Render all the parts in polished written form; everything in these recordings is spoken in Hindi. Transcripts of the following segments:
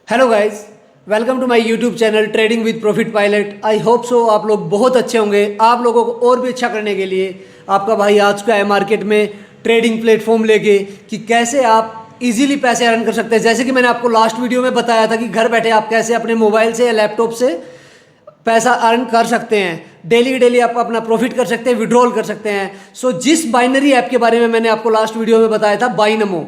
Hello guys, welcome to my YouTube channel trading with profit pilot. I hope so आप लोग बहुत अच्छे होंगे। आप लोगों को और भी अच्छा करने के लिए आपका भाई आ चुका है मार्केट में ट्रेडिंग प्लेटफॉर्म लेके कि कैसे आप इजीली पैसे अर्न कर सकते हैं। जैसे कि मैंने आपको लास्ट वीडियो में बताया था कि घर बैठे आप कैसे अपने मोबाइल से या लैपटॉप से पैसा अर्न कर सकते हैं। डेली डेली आप अपना प्रॉफिट कर सकते हैं, विड्रॉल कर सकते हैं। सो जिस बाइनरी ऐप के बारे में मैंने आपको लास्ट वीडियो में बताया था, बाइनमो,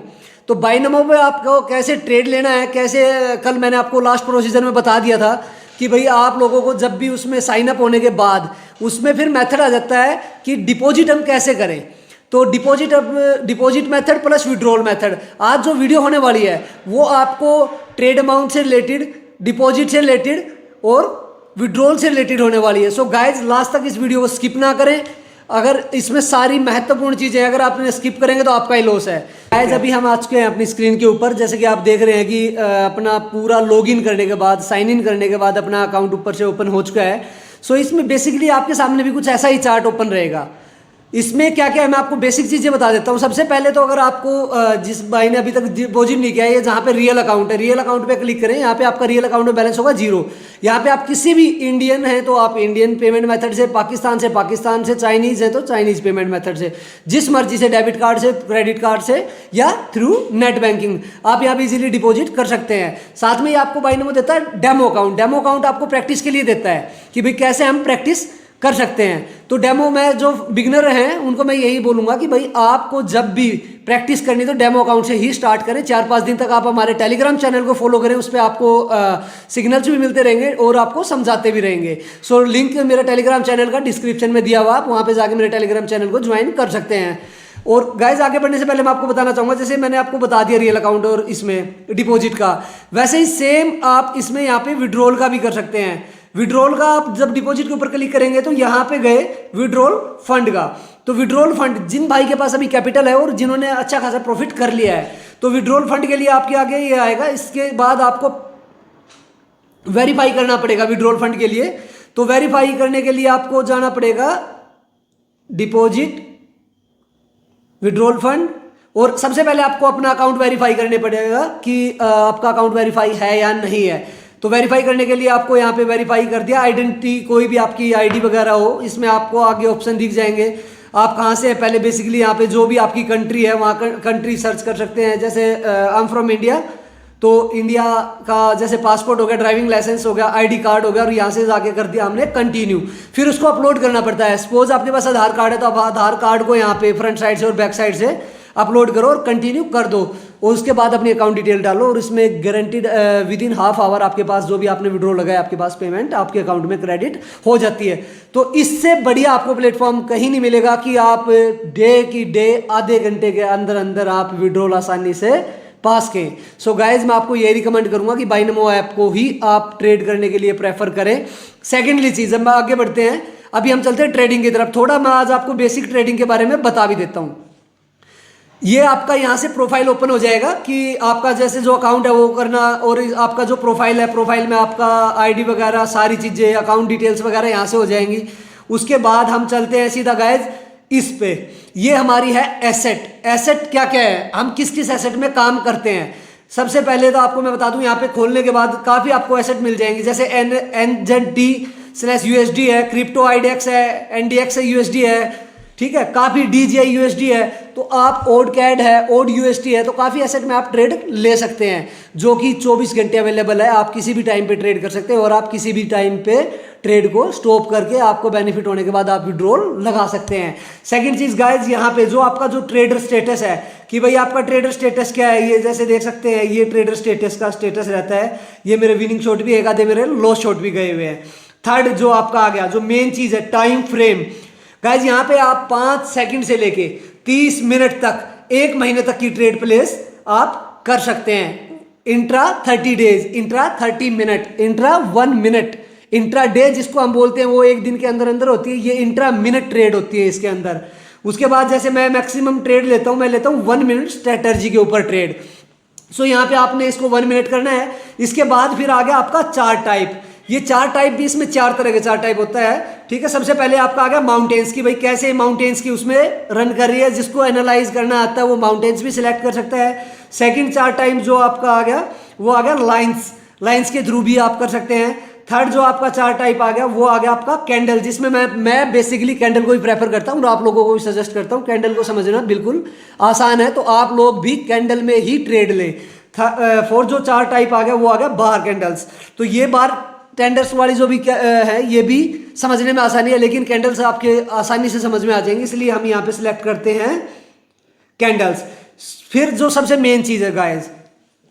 तो बाइनमो पे आपको कैसे ट्रेड लेना है, कैसे कल मैंने आपको लास्ट प्रोसीजर में बता दिया था कि भाई आप लोगों को जब भी उसमें साइन अप होने के बाद उसमें फिर मेथड आ जाता है कि डिपॉजिट हम कैसे करें। तो deposit method plus withdrawal method, आज जो वीडियो होने वाली है वो आपको ट्रेड अमाउंट से रिलेटेड, डिपॉजिट से रिलेटेड और विड्रॉल से रिलेटेड होने वाली है। सो गाइज लास्ट तक इस वीडियो को स्किप ना करें। अगर इसमें सारी महत्वपूर्ण चीज़ें अगर आपने स्किप करेंगे तो आपका ही लॉस है। गाइज अभी हम आ चुके हैं अपनी स्क्रीन के ऊपर। जैसे कि आप देख रहे हैं कि अपना पूरा लॉगिन करने के बाद, साइन इन करने के बाद अपना अकाउंट ऊपर से ओपन हो चुका है। सो इसमें बेसिकली आपके सामने भी कुछ ऐसा ही चार्ट ओपन रहेगा। इसमें क्या क्या है मैं आपको बेसिक चीज़ें बता देता हूँ। सबसे पहले तो अगर आपको जिस भाई ने अभी तक डिपॉजिट नहीं किया है, जहाँ पे रियल अकाउंट है, रियल अकाउंट पे क्लिक करें। यहाँ पे आपका रियल अकाउंट में बैलेंस होगा 0। यहाँ पे आप किसी भी इंडियन है तो आप इंडियन पेमेंट मेथड से, पाकिस्तान से, चाइनीज़ है तो चाइनीज़ पेमेंट मेथड से, जिस मर्जी से, डेबिट कार्ड से, क्रेडिट कार्ड से या थ्रू नेट बैंकिंग आप यहाँ पे इजीली डिपॉजिट कर सकते हैं। साथ में ही आपको बाइनमो देता है डेमो अकाउंट। डेमो अकाउंट आपको प्रैक्टिस के लिए देता है कि भाई कैसे हम प्रैक्टिस कर सकते हैं। तो डेमो में जो बिगनर हैं उनको मैं यही बोलूंगा कि भाई आपको जब भी प्रैक्टिस करनी तो डेमो अकाउंट से ही स्टार्ट करें। 4-5 दिन तक आप हमारे टेलीग्राम चैनल को फॉलो करें, उस पर आपको सिग्नल्स भी मिलते रहेंगे और आपको समझाते भी रहेंगे। सो लिंक मेरा टेलीग्राम चैनल का डिस्क्रिप्शन में दिया हुआ, आप वहाँ पे जाके मेरे टेलीग्राम चैनल को ज्वाइन कर सकते हैं। और गाइज आगे बढ़ने से पहले मैं आपको बताना चाहूँगा, जैसे मैंने आपको बता दिया रियल अकाउंट और इसमें डिपॉजिट का, वैसे ही सेम आप इसमें यहाँ पे विड्रॉल का भी कर सकते हैं। विड्रॉल का आप जब डिपॉजिट के ऊपर क्लिक करेंगे तो यहाँ पे गए विड्रॉल फंड का। तो विड्रॉल फंड जिन भाई के पास अभी कैपिटल है और जिन्होंने अच्छा खासा प्रॉफिट कर लिया है, तो विड्रॉल फंड के लिए आपके आगे ये आएगा। इसके बाद आपको वेरीफाई करना पड़ेगा विड्रॉल फंड के लिए। तो वेरीफाई करने के लिए आपको जाना पड़ेगा डिपॉजिट, विड्रॉल फंड, और सबसे पहले आपको अपना अकाउंट वेरीफाई करने पड़ेगा कि आपका अकाउंट वेरीफाई है या नहीं है। तो वेरीफाई करने के लिए आपको यहाँ पे वेरीफाई कर दिया, आइडेंटिटी कोई भी आपकी आईडी वगैरह हो, इसमें आपको आगे ऑप्शन दिख जाएंगे। आप कहाँ से हैं, पहले बेसिकली यहाँ पे जो भी आपकी कंट्री है वहाँ कंट्री सर्च कर सकते हैं। जैसे आई एम फ्रॉम इंडिया, तो इंडिया का जैसे पासपोर्ट हो गया, ड्राइविंग लाइसेंस हो गया, आईडी कार्ड हो गया, और यहाँ से जाके कर दिया हमने कंटिन्यू। फिर उसको अपलोड करना पड़ता है। सपोज आपके पास आधार कार्ड है तो आप आधार कार्ड को यहाँ पे फ्रंट साइड से और बैक साइड से अपलोड करो और कंटिन्यू कर दो। और उसके बाद अपनी अकाउंट डिटेल डालो और इसमें guaranteed with in half hour आपके पास जो भी आपने विड्रॉ लगाया, आपके पास पेमेंट आपके अकाउंट में क्रेडिट हो जाती है। तो इससे बढ़िया आपको प्लेटफॉर्म कहीं नहीं मिलेगा कि आप डे आधे घंटे के अंदर अंदर आप विड्रॉल आसानी से पास के। सो गाइज मैं आपको ये रिकमेंड करूंगा कि बाइनमो ऐप को ही आप ट्रेड करने के लिए प्रेफर करें। सेकेंडली चीज, अब आगे बढ़ते हैं, अभी हम चलते हैं ट्रेडिंग की तरफ। थोड़ा मैं आज आपको बेसिक ट्रेडिंग के बारे में बता भी देता हूँ। ये आपका यहाँ से प्रोफाइल ओपन हो जाएगा कि आपका जैसे जो अकाउंट है वो करना, और आपका जो प्रोफाइल है, प्रोफाइल में आपका आईडी वगैरह सारी चीज़ें, अकाउंट डिटेल्स वगैरह यहाँ से हो जाएंगी। उसके बाद हम चलते हैं सीधा गाइज इस पे। ये हमारी है एसेट। एसेट क्या क्या है, हम किस किस एसेट में काम करते हैं। सबसे पहले तो आपको मैं बता दूं, यहाँ पे खोलने के बाद काफ़ी आपको एसेट मिल जाएंगी। जैसे NZD/USD है, क्रिप्टो IDX है, NDX है, USD है, ठीक है, काफ़ी DJI USD है, तो आप ओड कैड है, ओड USD है, तो काफ़ी एसेट में आप ट्रेड ले सकते हैं जो कि 24 घंटे अवेलेबल है। आप किसी भी टाइम पे ट्रेड कर सकते हैं और आप किसी भी टाइम पे ट्रेड को स्टॉप करके आपको बेनिफिट होने के बाद आप विड्रॉल लगा सकते हैं। सेकंड चीज़ गाइज, यहाँ पे जो आपका जो ट्रेडर स्टेटस है कि भाई आपका ट्रेडर स्टेटस क्या है, ये जैसे देख सकते हैं, ये ट्रेडर स्टेटस का स्टेटस रहता है। ये मेरे विनिंग शॉट भी एक आधे मेरे लॉस शॉट भी गए हुए हैं। थर्ड जो आपका आ गया, जो मेन चीज़ है टाइम फ्रेम। गाइज यहाँ पे आप 5 सेकंड से लेके 30 मिनट तक, 1 महीने तक की ट्रेड प्लेस आप कर सकते हैं। Intra 30 days, intra 30 minute, intra 1 minute, intra day जिसको हम बोलते हैं वो एक दिन के अंदर अंदर होती है। ये इंट्रा मिनट ट्रेड होती है इसके अंदर। उसके बाद जैसे मैं मैक्सिमम ट्रेड लेता हूँ, मैं लेता हूँ 1 मिनट स्ट्रेटर्जी के ऊपर ट्रेड। सो यहाँ पे आपने इसको 1 मिनट करना है। इसके बाद फिर आ गया आपका चार्ट टाइप। ये चार टाइप भी, इसमें 4 तरह के चार टाइप होता है, ठीक है। सबसे पहले आपका आ गया माउंटेन्स की, भाई कैसे माउंटेन्स की उसमें रन कर रही है। जिसको एनालाइज करना आता है वो माउंटेन्स भी सिलेक्ट कर सकता है। सेकंड चार टाइप जो आपका आ गया वो आ गया लाइंस। लाइंस के थ्रू भी आप कर सकते हैं। थर्ड जो आपका चार्ट टाइप आ गया वो आ गया आपका कैंडल, जिसमें मैं बेसिकली कैंडल को ही प्रेफर करता हूँ और आप लोगों को भी सजेस्ट करता हूँ। कैंडल को समझना बिल्कुल आसान है, तो आप लोग भी कैंडल में ही ट्रेड लें। फोर्थ जो चार्ट टाइप आ गया वो आ गया बार कैंडल्स। तो ये बार कैंडल्स वाली जो भी है ये भी समझने में आसानी है, लेकिन कैंडल्स आपके आसानी से समझ में आ जाएंगे, इसलिए हम यहाँ पे सिलेक्ट करते हैं कैंडल्स। फिर जो सबसे मेन चीज है गाइस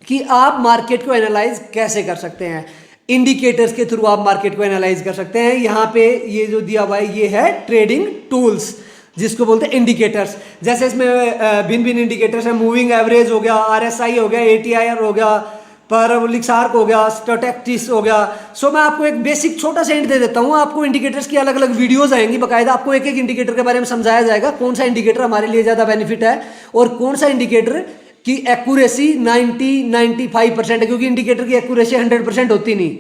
कि आप मार्केट को एनालाइज कैसे कर सकते हैं। इंडिकेटर्स के थ्रू आप मार्केट को एनालाइज कर सकते हैं। यहाँ पे ये जो दिया हुआ है ये है ट्रेडिंग टूल्स, जिसको बोलते हैं इंडिकेटर्स। जैसे इसमें भिन्न भिन्न इंडिकेटर्स है, मूविंग एवरेज हो गया, आरएसआई हो गया, एटीआईआर हो गया, पैराबोलिक आर्क हो गया, स्टोचैस्टिक हो गया। सो मैं आपको एक बेसिक छोटा सा हिंट दे देता हूँ। आपको इंडिकेटर्स की अलग अलग वीडियोस आएंगी, बकायदा आपको एक एक इंडिकेटर के बारे में समझाया जाएगा, कौन सा इंडिकेटर हमारे लिए ज़्यादा बेनिफिट है और कौन सा इंडिकेटर की एक्यूरेसी 90-95% है, क्योंकि इंडिकेटर की एक्यूरेसी 100% होती नहीं।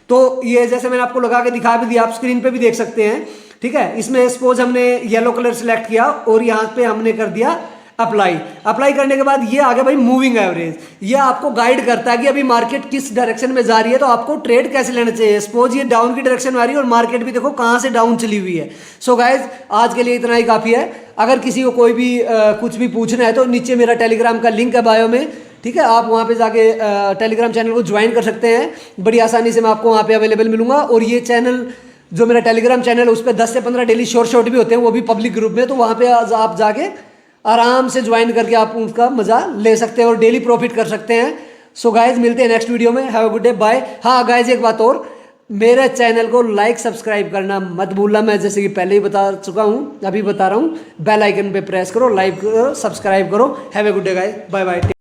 तो ये जैसे मैंने आपको लगा के दिखा भी दिया, आप स्क्रीन पे भी देख सकते हैं, ठीक है। इसमें सपोज हमने येलो कलर सिलेक्ट किया और यहाँ पे हमने कर दिया अप्लाई करने के बाद ये आ गया भाई मूविंग एवरेज। ये आपको गाइड करता है कि अभी मार्केट किस डायरेक्शन में जा रही है, तो आपको ट्रेड कैसे लेना चाहिए। सपोज ये डाउन की डायरेक्शन में आ रही है और मार्केट भी देखो कहाँ से डाउन चली हुई है। सो गाइज आज के लिए इतना ही काफ़ी है। अगर किसी को कोई भी कुछ भी पूछना है तो नीचे मेरा टेलीग्राम का लिंक है बायो में, ठीक है। आप वहाँ पे जाके टेलीग्राम चैनल को ज्वाइन कर सकते हैं, बड़ी आसानी से मैं आपको वहाँ पे अवेलेबल मिलूंगा। और ये चैनल जो मेरा टेलीग्राम चैनल है उस पर 10 से 15 डेली शॉर्ट भी होते हैं, वो भी पब्लिक ग्रुप में, तो वहाँ पे आप जाके आराम से ज्वाइन करके आप उनका मजा ले सकते हैं और डेली प्रॉफिट कर सकते हैं। सो गाइज मिलते हैं नेक्स्ट वीडियो में। Have a good day, bye. हाँ गाइज एक बात और, मेरे चैनल को लाइक सब्सक्राइब करना मत भूलना। मैं जैसे कि पहले ही बता चुका हूँ, अभी बता रहा हूँ, बेल आइकन पे प्रेस करो, लाइक करो, सब्सक्राइब करो। Have a good day guys, bye bye.